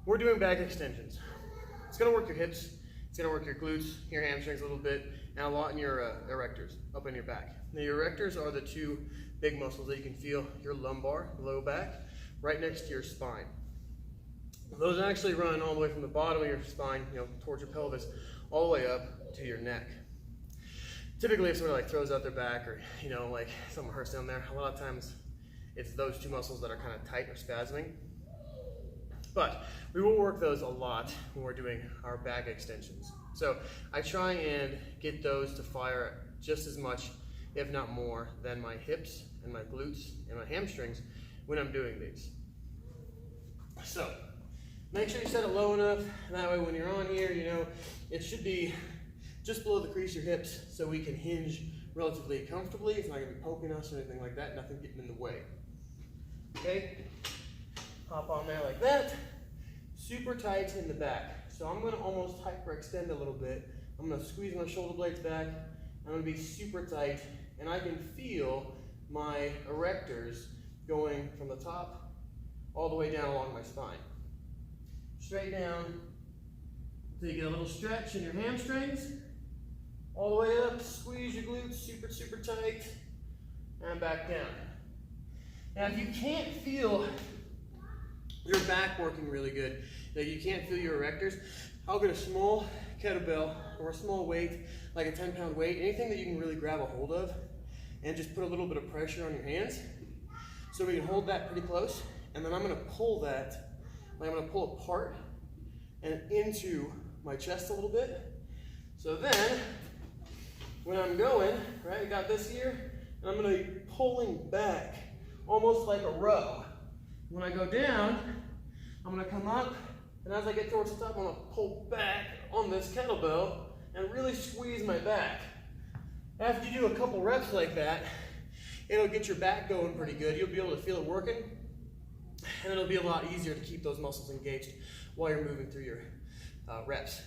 we're doing back extensions. It's gonna work your hips, it's gonna work your glutes, your hamstrings a little bit, and a lot in your erectors, up in your back. Now your erectors are the two big muscles that you can feel your lumbar, low back, right next to your spine. Those actually run all the way from the bottom of your spine, towards your pelvis, all the way up to your neck. Typically, if somebody like throws out their back or like something hurts down there, a lot of times it's those two muscles that are kind of tight or spasming. But we will work those a lot when we're doing our back extensions. So I try and get those to fire just as much, if not more, than my hips and my glutes and my hamstrings when I'm doing these. So make sure you set it low enough, and that way when you're on here, it should be just below the crease of your hips so we can hinge relatively comfortably. It's not going to be poking us or anything like that, nothing getting in the way. Okay, hop on there like that. Super tight in the back. So I'm going to almost hyperextend a little bit. I'm going to squeeze my shoulder blades back. I'm going to be super tight, and I can feel my erectors going from the top all the way down along my spine. Straight down until you get a little stretch in your hamstrings. All the way up, squeeze your glutes super, super tight, and back down. Now if you can't feel your back working really good, you can't feel your erectors, I'll get a small kettlebell or a small weight, like a 10-pound weight, anything that you can really grab a hold of, and just put a little bit of pressure on your hands. So we can hold that pretty close, and then I'm going to pull that, I'm going to pull apart and into my chest a little bit. So then, when I'm going, right, I got this here, and I'm going to be pulling back, almost like a row. When I go down, I'm going to come up, and as I get towards the top, I'm going to pull back on this kettlebell and really squeeze my back. After you do a couple reps like that, it'll get your back going pretty good. You'll be able to feel it working, and it'll be a lot easier to keep those muscles engaged while you're moving through your reps.